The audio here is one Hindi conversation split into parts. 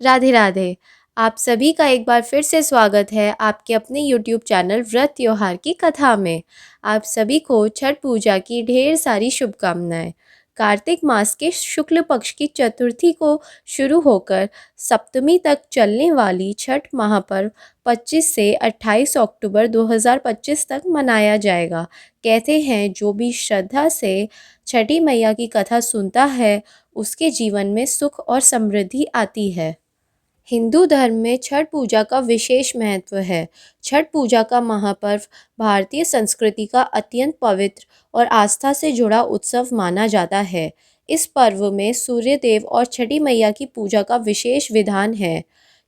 राधे राधे। आप सभी का एक बार फिर से स्वागत है आपके अपने यूट्यूब चैनल व्रत त्योहार की कथा में। आप सभी को छठ पूजा की ढेर सारी शुभकामनाएं। कार्तिक मास के शुक्ल पक्ष की चतुर्थी को शुरू होकर सप्तमी तक चलने वाली छठ महापर्व 25 से 28 अक्टूबर 2025 तक मनाया जाएगा। कहते हैं जो भी श्रद्धा से छठी मैया की कथा सुनता है उसके जीवन में सुख और समृद्धि आती है। हिंदू धर्म में छठ पूजा का विशेष महत्व है। छठ पूजा का महापर्व भारतीय संस्कृति का अत्यंत पवित्र और आस्था से जुड़ा उत्सव माना जाता है। इस पर्व में सूर्य देव और छठी मैया की पूजा का विशेष विधान है।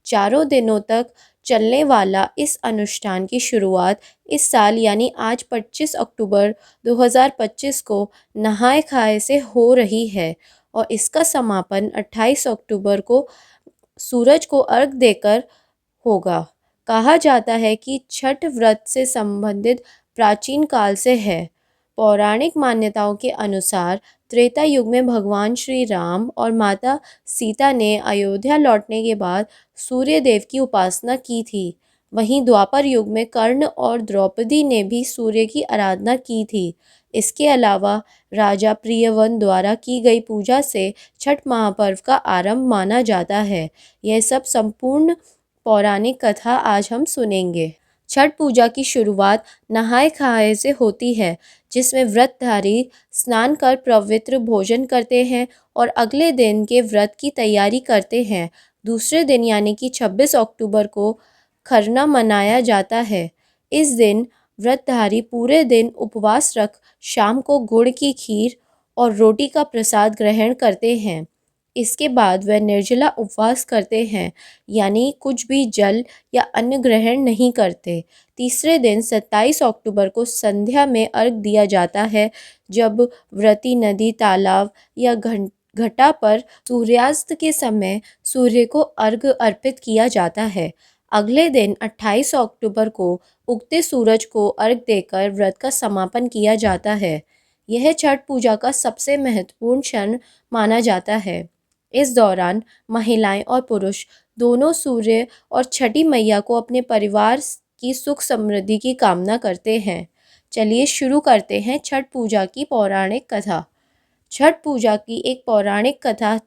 चारों दिनों तक चलने वाला इस अनुष्ठान की शुरुआत इस साल यानी आज 25 अक्टूबर 2025 को नहाय खाए से हो रही है और इसका समापन 28 अक्टूबर को सूरज को अर्घ देकर होगा। कहा जाता है कि छठ व्रत से संबंधित प्राचीन काल से है। पौराणिक मान्यताओं के अनुसार त्रेता युग में भगवान श्री राम और माता सीता ने अयोध्या लौटने के बाद सूर्य देव की उपासना की थी। वहीं द्वापर युग में कर्ण और द्रौपदी ने भी सूर्य की आराधना की थी। इसके अलावा राजा प्रियव्रत द्वारा की गई पूजा से छठ महापर्व का आरंभ माना जाता है। यह सब संपूर्ण पौराणिक कथा आज हम सुनेंगे। छठ पूजा की शुरुआत नहाय खाए से होती है, जिसमें व्रतधारी स्नान कर पवित्र भोजन करते हैं और अगले दिन के व्रत की तैयारी करते हैं। दूसरे दिन यानी कि 26 अक्टूबर को खरना मनाया जाता है। इस दिन व्रतधारी पूरे दिन उपवास रख शाम को गुड़ की खीर और रोटी का प्रसाद ग्रहण करते हैं। इसके बाद वह निर्जला उपवास करते हैं, यानी कुछ भी जल या अन्न ग्रहण नहीं करते। तीसरे दिन 27 अक्टूबर को संध्या में अर्घ दिया जाता है, जब व्रती नदी, तालाब या घटा पर सूर्यास्त के समय सूर्य को अर्घ अर्पित किया जाता है। अगले दिन 28 अक्टूबर को उगते सूरज को अर्घ देकर व्रत का समापन किया जाता है। यह छठ पूजा का सबसे महत्वपूर्ण क्षण माना जाता है। इस दौरान महिलाएं और पुरुष दोनों सूर्य और छठी मैया को अपने परिवार की सुख समृद्धि की कामना करते हैं। चलिए शुरू करते हैं छठ पूजा की पौराणिक कथा। छठ पूजा की एक पौराणिक कथा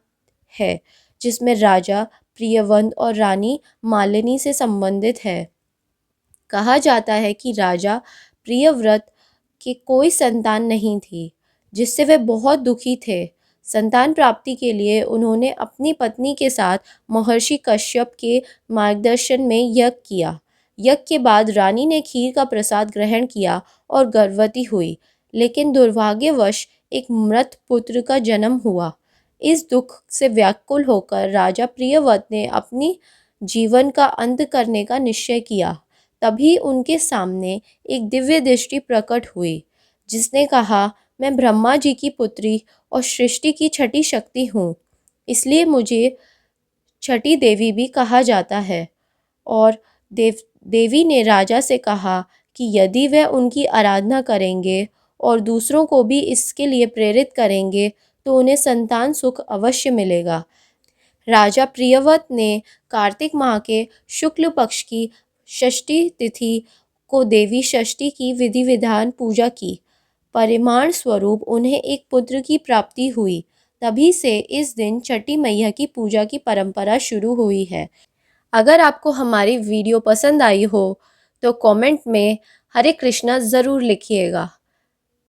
है जिसमें राजा प्रियव्रत और रानी मालिनी से संबंधित है। कहा जाता है कि राजा प्रियव्रत के कोई संतान नहीं थी, जिससे वे बहुत दुखी थे। संतान प्राप्ति के लिए उन्होंने अपनी पत्नी के साथ महर्षि कश्यप के मार्गदर्शन में यज्ञ किया। यज्ञ के बाद रानी ने खीर का प्रसाद ग्रहण किया और गर्भवती हुई, लेकिन दुर्भाग्यवश एक मृत पुत्र का जन्म हुआ। इस दुख से व्याकुल होकर राजा प्रियव्रत ने अपनी जीवन का अंत करने का निश्चय किया। तभी उनके सामने एक दिव्य दृष्टि प्रकट हुई, जिसने कहा, मैं ब्रह्मा जी की पुत्री और सृष्टि की छठी शक्ति हूँ, इसलिए मुझे छठी देवी भी कहा जाता है। और देवी ने राजा से कहा कि यदि वह उनकी आराधना करेंगे और दूसरों को भी इसके लिए प्रेरित करेंगे तो उन्हें संतान सुख अवश्य मिलेगा। राजा प्रियव्रत ने कार्तिक माह के शुक्ल पक्ष की षष्ठी तिथि को देवी षष्ठी की विधि विधान पूजा की। परिमाण स्वरूप उन्हें एक पुत्र की प्राप्ति हुई। तभी से इस दिन छठी मैया की पूजा की परंपरा शुरू हुई है। अगर आपको हमारी वीडियो पसंद आई हो तो कमेंट में हरे कृष्णा ज़रूर लिखिएगा।